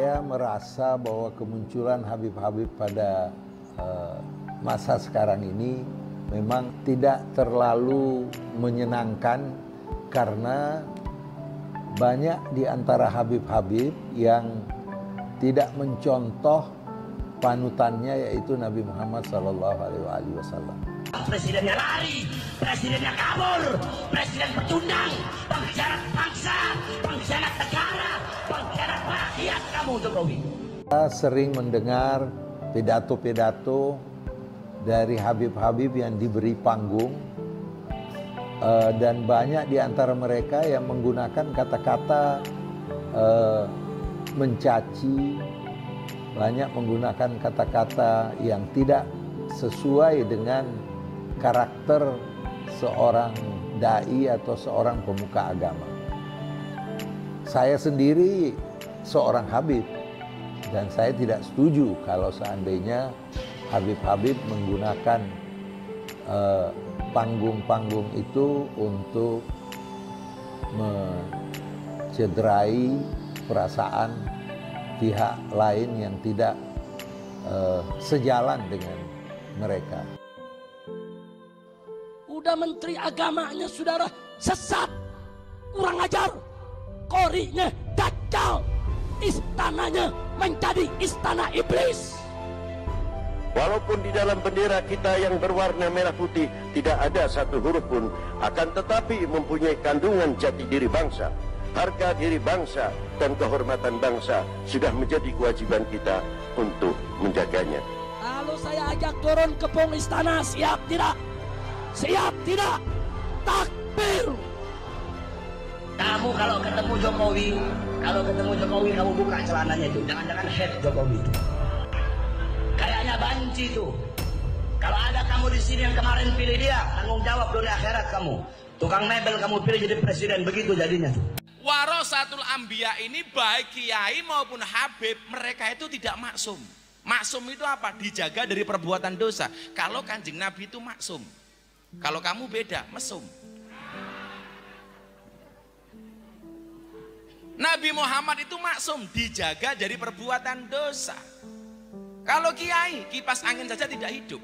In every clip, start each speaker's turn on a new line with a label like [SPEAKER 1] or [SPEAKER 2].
[SPEAKER 1] saya merasa bahwa kemunculan Habib-Habib pada masa sekarang ini memang tidak terlalu menyenangkan, karena banyak di antara Habib-Habib yang tidak mencontoh panutannya, yaitu Nabi Muhammad SAW.
[SPEAKER 2] Presidennya lari, presidennya kabur, presiden pecundang, pengkhianat bangsa, pengkhianat negara, pengkhianat rakyat kamu Jokowi.
[SPEAKER 1] Kita sering mendengar pidato-pidato dari Habib-Habib yang diberi panggung, dan banyak di antara mereka yang menggunakan kata-kata mencaci, banyak menggunakan kata-kata yang tidak sesuai dengan karakter seorang dai atau seorang pemuka agama. Saya sendiri seorang Habib, dan saya tidak setuju kalau seandainya Habib-Habib menggunakan panggung-panggung itu untuk mencederai perasaan pihak lain yang tidak sejalan dengan mereka.
[SPEAKER 2] Udah menteri agamanya saudara sesat, kurang ajar, korinya dajjal, istananya menjadi istana iblis.
[SPEAKER 3] Walaupun di dalam bendera kita yang berwarna merah putih tidak ada satu huruf pun, akan tetapi mempunyai kandungan jati diri bangsa, harga diri bangsa, dan kehormatan bangsa sudah menjadi kewajiban kita untuk menjaganya.
[SPEAKER 2] Lalu saya ajak turun ke pung istana, siap tidak? Siap tidak? Takbir! Kamu kalau ketemu Jokowi, kamu buka celananya itu, jangan-jangan head Jokowi. Kayaknya banci tuh. Kalau ada kamu di sini yang kemarin pilih dia, tanggung jawab dunia akhirat kamu. Tukang mebel kamu pilih jadi presiden, begitu jadinya tuh.
[SPEAKER 4] Warasatul Anbiya ini baik kiai maupun Habib, mereka itu tidak maksum. Maksum itu apa? Dijaga dari perbuatan dosa. Kalau Kanjeng Nabi itu maksum. Kalau kamu beda, mesum. Nabi Muhammad itu maksum, dijaga dari perbuatan dosa. Kalau kiai, kipas angin saja tidak hidup.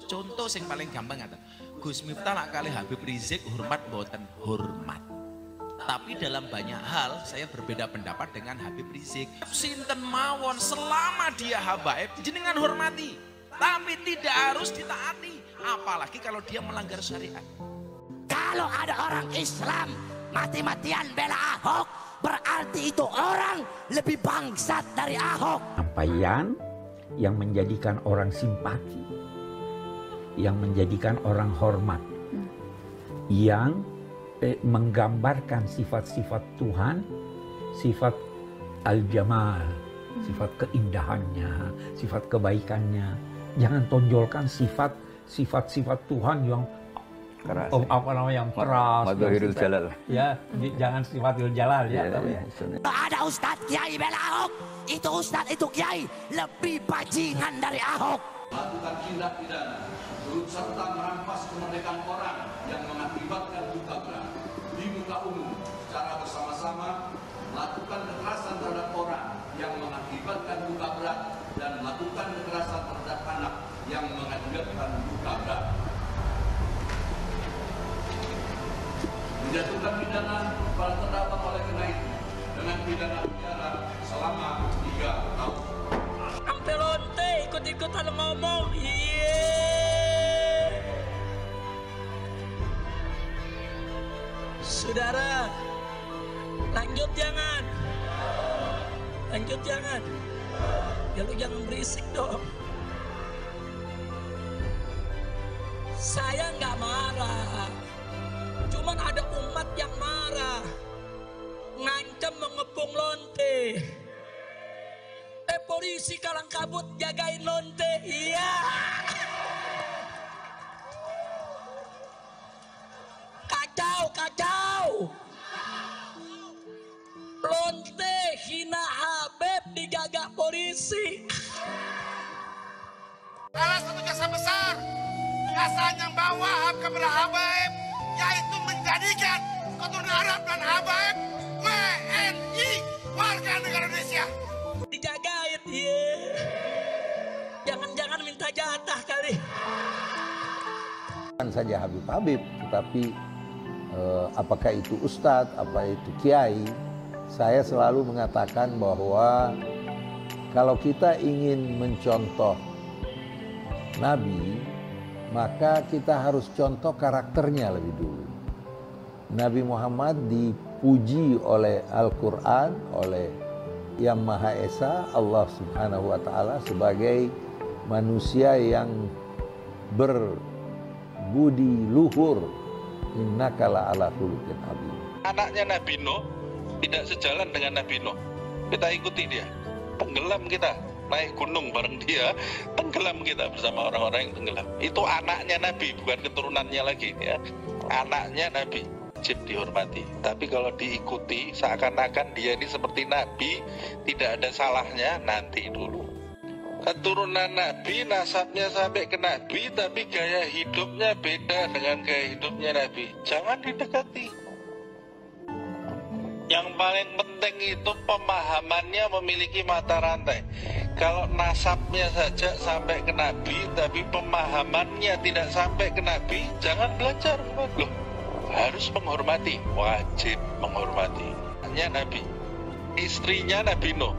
[SPEAKER 4] Contoh yang paling gampang kata, Gus Miftah lak kali Habib Rizik hormat boten hormat. Tapi dalam banyak hal saya berbeda pendapat dengan Habib Rizik. Sinten mawon selama dia habaib jenengan hormati. Tapi tidak harus ditaati, apalagi kalau dia melanggar syariat.
[SPEAKER 2] Kalau ada orang Islam mati-matian bela Ahok, berarti itu orang lebih bangsat dari Ahok.
[SPEAKER 5] Sampaian yang menjadikan orang simpati, yang menjadikan orang hormat, yang menggambarkan sifat-sifat Tuhan, sifat al-jamal, sifat keindahannya, sifat kebaikannya. Jangan tonjolkan sifat-sifat Tuhan yang keras, yang keras.
[SPEAKER 6] Madhahirul Jalal.
[SPEAKER 5] Ya, jangan sifatul jalal ya.
[SPEAKER 2] Ada Ustadz Kiai bela Ahok, itu Ustadz itu Kiai lebih bajingan dari Ahok.
[SPEAKER 7] Melakukan tindak pidana turut serta merampas kemerdekaan orang yang mengakibatkan luka berat di muka umum secara bersama-sama, melakukan kekerasan terhadap orang yang mengakibatkan luka berat, dan melakukan kekerasan terhadap anak yang mengakibatkan luka berat. Menjatuhkan pidana pada terdakwa oleh karena itu dengan pidana penjara selama 3 tahun.
[SPEAKER 2] Sampai lonte ikut-ikutan ngomong. Saudara, lanjut jangan. Lanjut jangan. Ya lu jangan berisik dong. Saya nggak marah. Cuman ada umat yang marah. Ngancam mengepung lonte. Polisi kalang kabut jagain lonte. Iya. Kacau. Lonte hina Habib dijaga polisi.
[SPEAKER 8] Salah satu jasa besar yang bawa kepada Habib, yaitu menjadikan keturunan Arab dan Habib WNI.
[SPEAKER 2] Dijagain dia. Jangan-jangan minta jatah kali.
[SPEAKER 1] Bukan saja Habib-Habib, tetapi apakah itu ustadz, apa itu kiai, saya selalu mengatakan bahwa kalau kita ingin mencontoh Nabi, maka kita harus contoh karakternya lebih dulu. Nabi Muhammad dipuji oleh Al-Quran, oleh Yang Maha Esa, Allah Subhanahu wa Ta'ala, sebagai manusia yang berbudi luhur. Innaka la'ala khuluqin adzim.
[SPEAKER 6] Anaknya Nabi Nuh tidak sejalan dengan Nabi Nuh. Kita ikuti dia, tenggelam kita, naik gunung bareng dia, tenggelam kita bersama orang-orang yang tenggelam. Itu anaknya Nabi, bukan keturunannya lagi ya. Anaknya Nabi wajib dihormati. Tapi kalau diikuti seakan-akan dia ini seperti Nabi, tidak ada salahnya, nanti dulu. Keturunan Nabi, nasabnya sampai ke Nabi, tapi gaya hidupnya beda dengan gaya hidupnya Nabi. Jangan didekati. Yang paling penting itu pemahamannya memiliki mata rantai. Kalau nasabnya saja sampai ke Nabi, tapi pemahamannya tidak sampai ke Nabi, jangan belajar. Loh, harus menghormati, wajib menghormati. Nabi, istrinya Nabi Nuh,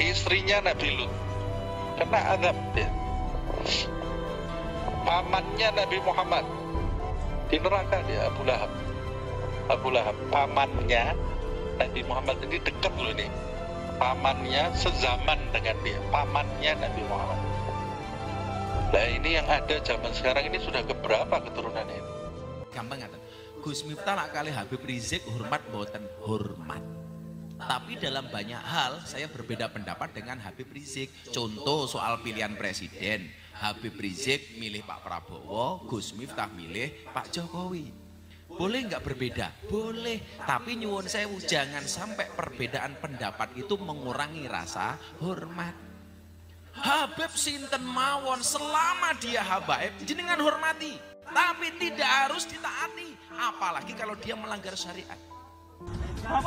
[SPEAKER 6] istrinya Nabi Lut, kena azab dia. Pamannya Nabi Muhammad di neraka dia, Abu Lahab. Abu Lahab, pamannya Nabi Muhammad ini dekat loh ini. Pamannya sezaman dengan dia, pamannya Nabi Muhammad. Nah ini yang ada zaman sekarang ini sudah keberapa keturunannya ini?
[SPEAKER 4] Gampang nggak? Gus Miftah nak kali Habib Rizik hormat boten hormat. Tapi dalam banyak hal saya berbeda pendapat dengan Habib Rizik. Contoh soal pilihan presiden, Habib Rizik milih Pak Prabowo, Gus Miftah milih Pak Jokowi. Boleh nggak berbeda? Boleh. Tapi nyuwun sewu, jangan sampai perbedaan pendapat itu mengurangi rasa hormat. Habib sinten mawon selama dia habaib jenengan hormati. Tapi tidak harus ditaati. Apalagi kalau dia melanggar syariat.
[SPEAKER 9] Pak,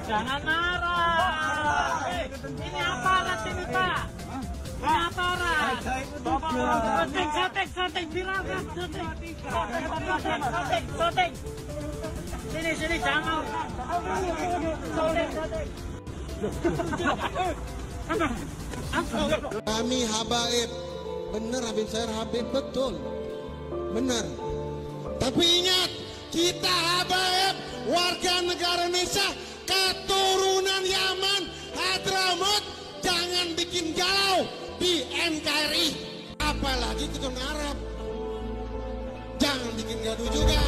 [SPEAKER 9] jangan marah. Ini aparat ini, Pak. Ini aparat. Sotek, birakat, sotek. Sini, jangan.
[SPEAKER 10] Kami habaib, benar Habib Syahir Habib, betul, benar. Tapi ingat, kita habaib warga negara Indonesia, keturunan Yaman, Hadramaut, jangan bikin galau di NKRI, apalagi keturunan Arab, jangan bikin gaduh juga.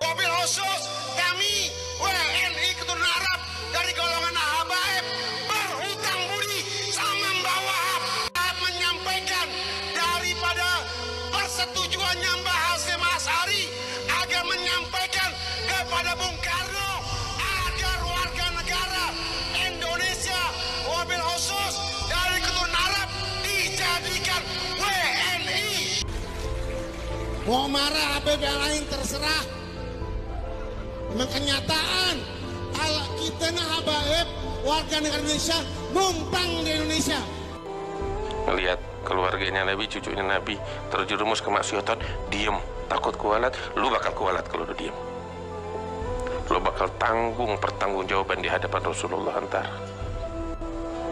[SPEAKER 8] Mobil khusus kami WNI keturunan Arab dari golongan habaib berhutang budi sama Mbah Wahab, menyampaikan daripada persetujuannya Mbah Hasyim Asy'ari agar menyampaikan kepada Bung Karno agar warga negara Indonesia mobil khusus dari keturunan Arab dijadikan WNI.
[SPEAKER 10] Mau marah Habib yang lain terserah. Memang kenyataan kalau kita habaib warga negara Indonesia numpang di Indonesia.
[SPEAKER 11] Melihat keluarganya Nabi, cucunya Nabi terjerumus kemaksiatan, diem, takut kualat, lu bakal kualat kalau lu diem. Lu bakal tanggung pertanggungjawaban di hadapan Rasulullah antar.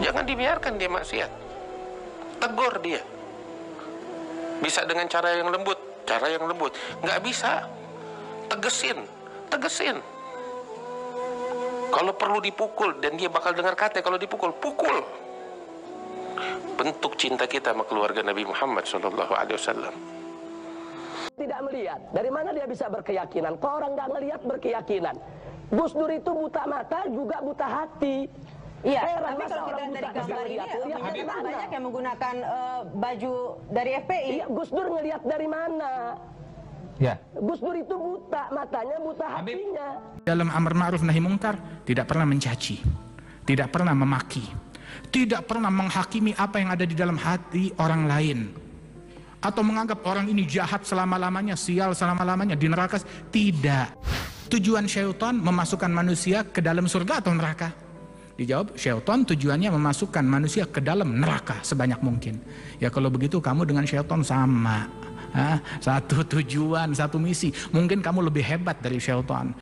[SPEAKER 11] Jangan dibiarkan dia maksiat. Tegur dia. Bisa dengan cara yang lembut, nggak bisa. Tegesin. Kalau perlu dipukul dan dia bakal dengar kata kalau dipukul, pukul. Bentuk cinta kita sama keluarga Nabi Muhammad SAW.
[SPEAKER 2] Tidak melihat, dari mana dia bisa berkeyakinan? Kok orang nggak ngelihat berkeyakinan? Gus Dur itu buta mata juga buta hati.
[SPEAKER 12] Iya, tapi kalau kita dari gambar ini banyak yang menggunakan baju dari FPI.
[SPEAKER 2] Iya, Gus Dur ngelihat dari mana?
[SPEAKER 13] Ya.
[SPEAKER 2] Gus Dur itu buta matanya, buta hatinya.
[SPEAKER 13] Dalam amar ma'ruf nahi mungkar tidak pernah mencaci, tidak pernah memaki, Tidak pernah menghakimi apa yang ada di dalam hati orang lain. Atau menganggap orang ini jahat selama-lamanya, sial selama-lamanya, di neraka. Tidak. Tujuan syaitan memasukkan manusia ke dalam surga atau neraka? Dijawab, syaitan tujuannya memasukkan manusia ke dalam neraka sebanyak mungkin. Ya kalau begitu kamu dengan syaitan sama. Satu tujuan, satu misi. Mungkin kamu lebih hebat dari syaitan.